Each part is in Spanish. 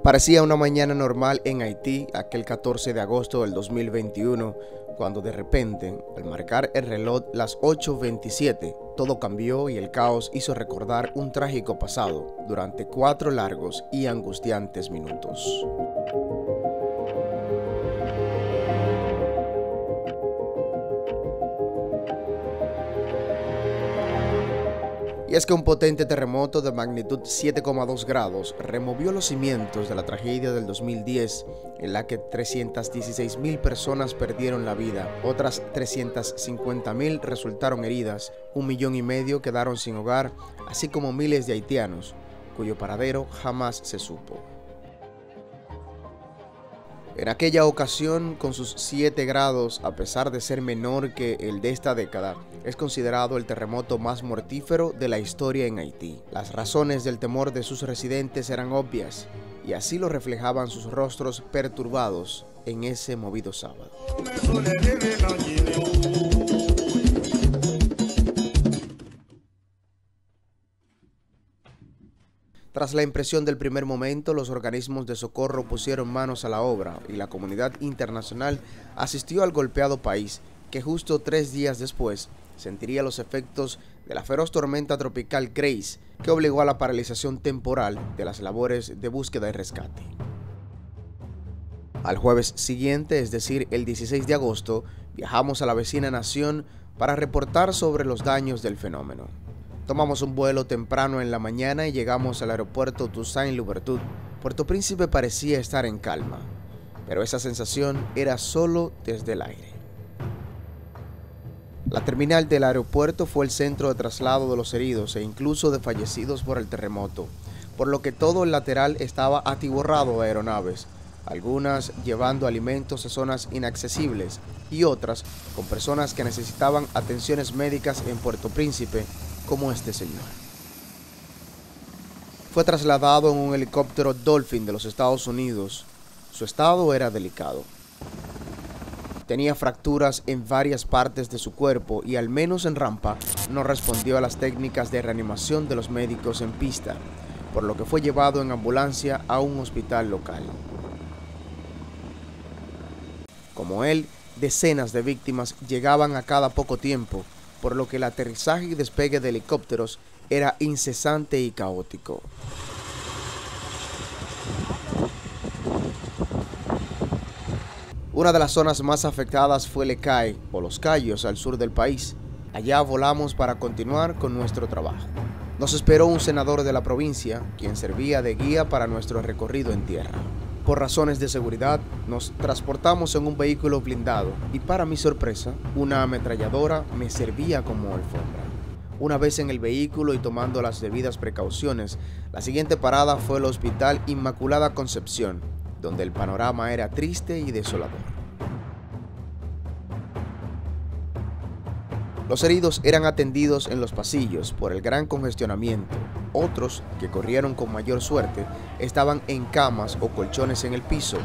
Parecía una mañana normal en Haití aquel 14 de agosto del 2021, cuando de repente, al marcar el reloj las 8:27, todo cambió y el caos hizo recordar un trágico pasado durante 4 largos y angustiantes minutos. Y es que un potente terremoto de magnitud 7,2 grados removió los cimientos de la tragedia del 2010, en la que 316,000 personas perdieron la vida, otras 350,000 resultaron heridas, 1,5 millones quedaron sin hogar, así como miles de haitianos, cuyo paradero jamás se supo. En aquella ocasión, con sus 7 grados, a pesar de ser menor que el de esta década, es considerado el terremoto más mortífero de la historia en Haití. Las razones del temor de sus residentes eran obvias, y así lo reflejaban sus rostros perturbados en ese movido sábado. Tras la impresión del primer momento, los organismos de socorro pusieron manos a la obra y la comunidad internacional asistió al golpeado país, que justo 3 días después sentiría los efectos de la feroz tormenta tropical Grace, que obligó a la paralización temporal de las labores de búsqueda y rescate. Al jueves siguiente, es decir, el 16 de agosto, viajamos a la vecina nación para reportar sobre los daños del fenómeno. Tomamos un vuelo temprano en la mañana y llegamos al aeropuerto Toussaint-Louverture. Puerto Príncipe parecía estar en calma, pero esa sensación era solo desde el aire. La terminal del aeropuerto fue el centro de traslado de los heridos e incluso de fallecidos por el terremoto, por lo que todo el lateral estaba atiborrado de aeronaves, algunas llevando alimentos a zonas inaccesibles y otras con personas que necesitaban atenciones médicas en Puerto Príncipe, como este señor. Fue trasladado en un helicóptero Dolphin de los Estados Unidos. Su estado era delicado. Tenía fracturas en varias partes de su cuerpo y al menos en rampa no respondió a las técnicas de reanimación de los médicos en pista, por lo que fue llevado en ambulancia a un hospital local. Como él, decenas de víctimas llegaban a cada poco tiempo, por lo que el aterrizaje y despegue de helicópteros era incesante y caótico. Una de las zonas más afectadas fue Les Cayes, o Los Cayos, al sur del país. Allá volamos para continuar con nuestro trabajo. Nos esperó un senador de la provincia, quien servía de guía para nuestro recorrido en tierra. Por razones de seguridad, nos transportamos en un vehículo blindado y para mi sorpresa, una ametralladora me servía como alfombra. Una vez en el vehículo y tomando las debidas precauciones, la siguiente parada fue el Hospital Inmaculada Concepción, donde el panorama era triste y desolador. Los heridos eran atendidos en los pasillos por el gran congestionamiento. Otros, que corrieron con mayor suerte, estaban en camas o colchones en el piso,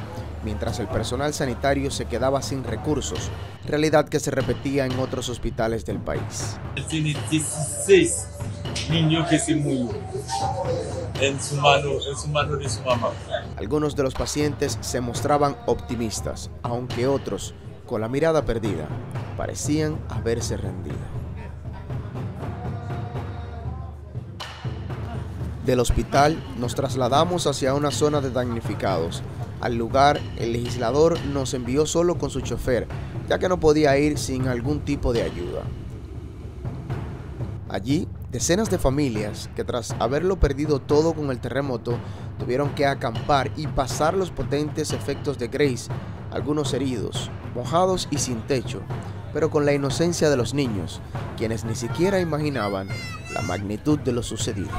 mientras el personal sanitario se quedaba sin recursos, realidad que se repetía en otros hospitales del país. Tiene 16 niños que se murió en su mano de su mamá. Algunos de los pacientes se mostraban optimistas, aunque otros, con la mirada perdida, parecían haberse rendido. Del hospital nos trasladamos hacia una zona de damnificados. Al lugar, el legislador nos envió solo con su chofer, ya que no podía ir sin algún tipo de ayuda. Allí, decenas de familias que tras haberlo perdido todo con el terremoto, tuvieron que acampar y pasar los potentes efectos de Grace, algunos heridos, mojados y sin techo, pero con la inocencia de los niños, quienes ni siquiera imaginaban la magnitud de lo sucedido.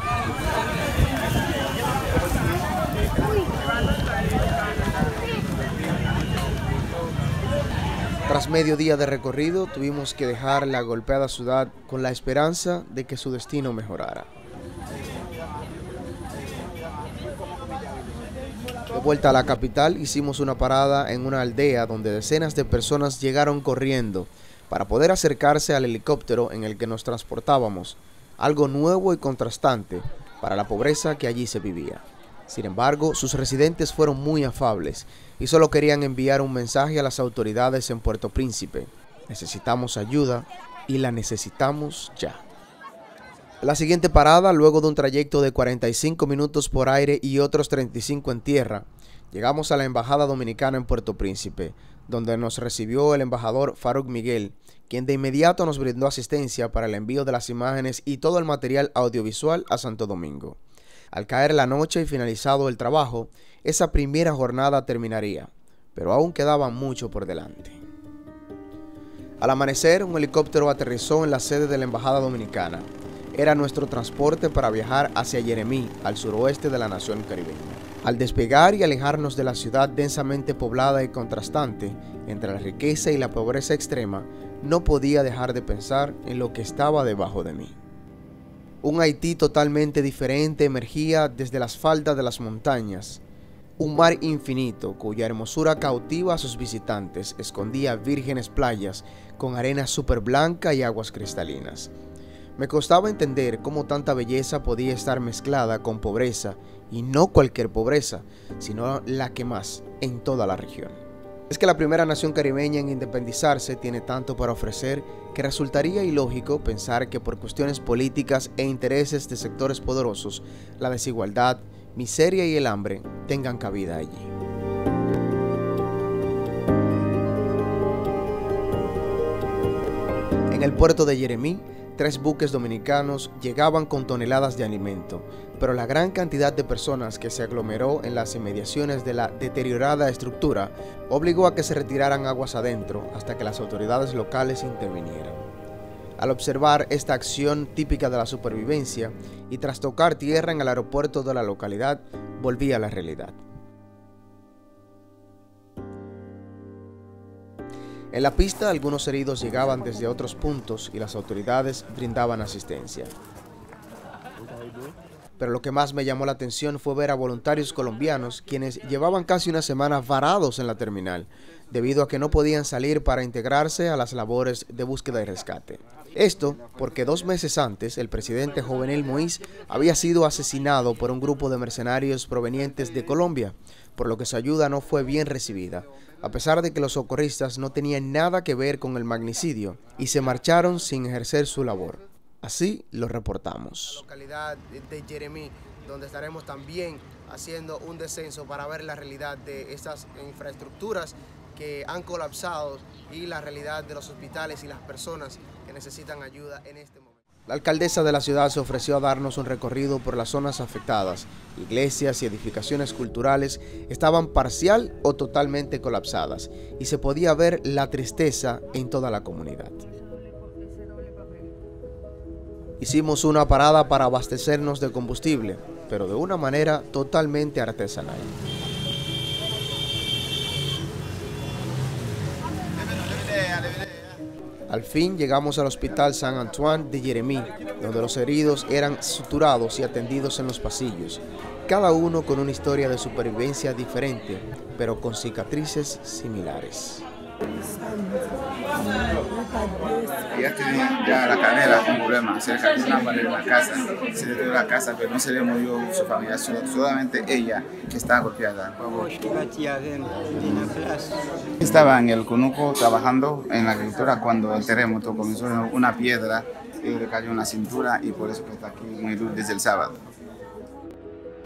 Tras medio día de recorrido, tuvimos que dejar la golpeada ciudad con la esperanza de que su destino mejorara. De vuelta a la capital, hicimos una parada en una aldea donde decenas de personas llegaron corriendo para poder acercarse al helicóptero en el que nos transportábamos, algo nuevo y contrastante para la pobreza que allí se vivía. Sin embargo, sus residentes fueron muy afables y solo querían enviar un mensaje a las autoridades en Puerto Príncipe. Necesitamos ayuda y la necesitamos ya. La siguiente parada, luego de un trayecto de 45 minutos por aire y otros 35 en tierra, llegamos a la Embajada Dominicana en Puerto Príncipe, donde nos recibió el embajador Farouk Miguel, quien de inmediato nos brindó asistencia para el envío de las imágenes y todo el material audiovisual a Santo Domingo. Al caer la noche y finalizado el trabajo, esa primera jornada terminaría, pero aún quedaba mucho por delante. Al amanecer, un helicóptero aterrizó en la sede de la Embajada Dominicana. Era nuestro transporte para viajar hacia Jeremí, al suroeste de la nación caribeña. Al despegar y alejarnos de la ciudad densamente poblada y contrastante, entre la riqueza y la pobreza extrema, no podía dejar de pensar en lo que estaba debajo de mí. Un Haití totalmente diferente emergía desde las faldas de las montañas. Un mar infinito cuya hermosura cautiva a sus visitantes escondía vírgenes playas con arena súper blanca y aguas cristalinas. Me costaba entender cómo tanta belleza podía estar mezclada con pobreza, y no cualquier pobreza, sino la que más en toda la región. Es que la primera nación caribeña en independizarse tiene tanto para ofrecer que resultaría ilógico pensar que por cuestiones políticas e intereses de sectores poderosos, la desigualdad, miseria y el hambre tengan cabida allí. En el puerto de Jeremí, 3 buques dominicanos llegaban con toneladas de alimento, pero la gran cantidad de personas que se aglomeró en las inmediaciones de la deteriorada estructura obligó a que se retiraran aguas adentro hasta que las autoridades locales intervinieran. Al observar esta acción típica de la supervivencia y tras tocar tierra en el aeropuerto de la localidad, volví a la realidad. En la pista, algunos heridos llegaban desde otros puntos y las autoridades brindaban asistencia. Pero lo que más me llamó la atención fue ver a voluntarios colombianos quienes llevaban casi una semana varados en la terminal, debido a que no podían salir para integrarse a las labores de búsqueda y rescate. Esto porque 2 meses antes, el presidente Jovenel Moïse había sido asesinado por un grupo de mercenarios provenientes de Colombia, por lo que su ayuda no fue bien recibida, a pesar de que los socorristas no tenían nada que ver con el magnicidio y se marcharon sin ejercer su labor. Así lo reportamos. Localidad de Jeremí, donde estaremos también haciendo un descenso para ver la realidad de estas infraestructuras que han colapsado y la realidad de los hospitales y las personas que necesitan ayuda en este momento. La alcaldesa de la ciudad se ofreció a darnos un recorrido por las zonas afectadas. Iglesias y edificaciones culturales estaban parcial o totalmente colapsadas y se podía ver la tristeza en toda la comunidad. Hicimos una parada para abastecernos de combustible, pero de una manera totalmente artesanal. Al fin llegamos al Hospital Saint Antoine de Jeremí, donde los heridos eran suturados y atendidos en los pasillos, cada uno con una historia de supervivencia diferente, pero con cicatrices similares. Ella tenía ya la cadera con problemas, se le cayó una pared en la casa, se le dio la casa, pero no se le murió su familia, solamente ella que está golpeada. Estaba en el conuco trabajando en la agricultura cuando el terremoto comenzó una piedra y le cayó en la cintura y por eso que está aquí muy duro desde el sábado.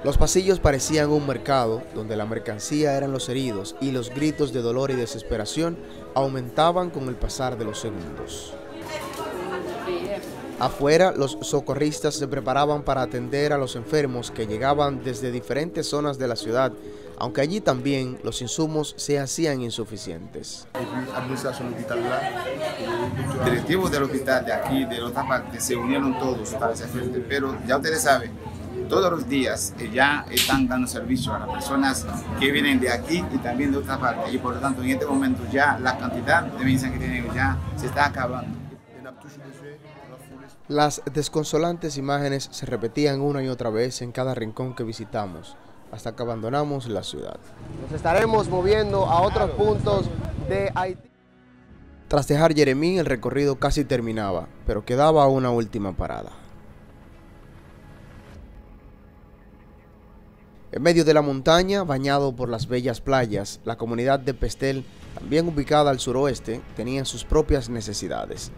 Los pasillos parecían un mercado donde la mercancía eran los heridos y los gritos de dolor y desesperación aumentaban con el pasar de los segundos. Afuera, los socorristas se preparaban para atender a los enfermos que llegaban desde diferentes zonas de la ciudad, aunque allí también los insumos se hacían insuficientes. Directivos del hospital de aquí, de otra parte, se unieron todos para hacer frente, pero ya ustedes saben, todos los días ya están dando servicio a las personas que vienen de aquí y también de otra parte, y por lo tanto en este momento ya la cantidad de medicinas que tienen ya se está acabando. Las desconsolantes imágenes se repetían una y otra vez en cada rincón que visitamos, hasta que abandonamos la ciudad. Nos estaremos moviendo a otros puntos de Haití. Tras dejar Jeremí, el recorrido casi terminaba, pero quedaba una última parada. En medio de la montaña, bañado por las bellas playas, la comunidad de Pestel, también ubicada al suroeste, tenía sus propias necesidades.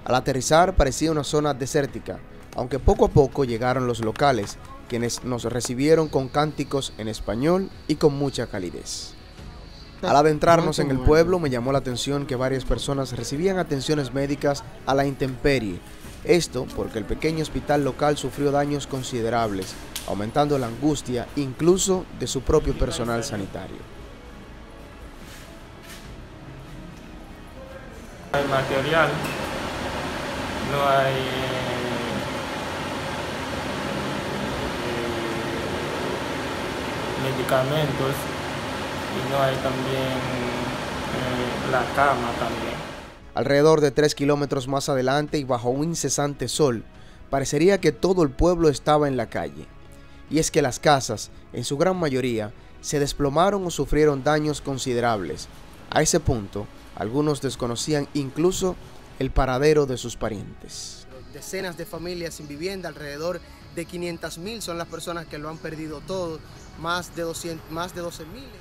Al aterrizar parecía una zona desértica, aunque poco a poco llegaron los locales, quienes nos recibieron con cánticos en español y con mucha calidez. Al adentrarnos en el pueblo, me llamó la atención que varias personas recibían atenciones médicas a la intemperie. Esto porque el pequeño hospital local sufrió daños considerables, aumentando la angustia incluso de su propio personal sanitario. No hay material, no hay medicamentos y no hay también la cama también. Alrededor de 3 kilómetros más adelante y bajo un incesante sol, parecería que todo el pueblo estaba en la calle. Y es que las casas, en su gran mayoría, se desplomaron o sufrieron daños considerables. A ese punto, algunos desconocían incluso el paradero de sus parientes. Decenas de familias sin vivienda, alrededor de 500.000 son las personas que lo han perdido todo, más de 12.000.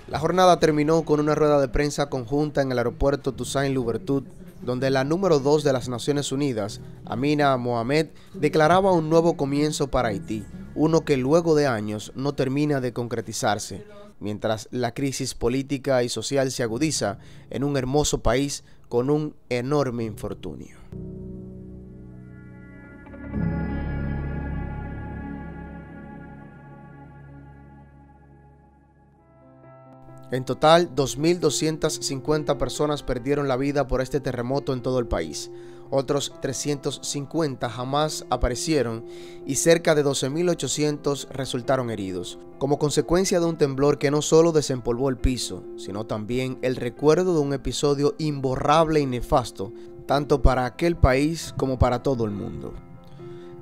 La jornada terminó con una rueda de prensa conjunta en el aeropuerto Toussaint Louverture, donde la número 2 de las Naciones Unidas, Amina Mohamed, declaraba un nuevo comienzo para Haití, uno que luego de años no termina de concretizarse, mientras la crisis política y social se agudiza en un hermoso país con un enorme infortunio. En total, 2.250 personas perdieron la vida por este terremoto en todo el país. Otros 350 jamás aparecieron y cerca de 12.800 resultaron heridos, como consecuencia de un temblor que no solo desempolvó el piso, sino también el recuerdo de un episodio imborrable y nefasto, tanto para aquel país como para todo el mundo.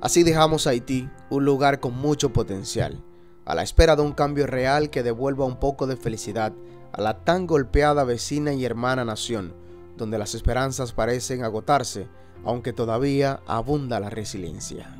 Así dejamos Haití, un lugar con mucho potencial, a la espera de un cambio real que devuelva un poco de felicidad a la tan golpeada vecina y hermana nación, donde las esperanzas parecen agotarse, aunque todavía abunda la resiliencia.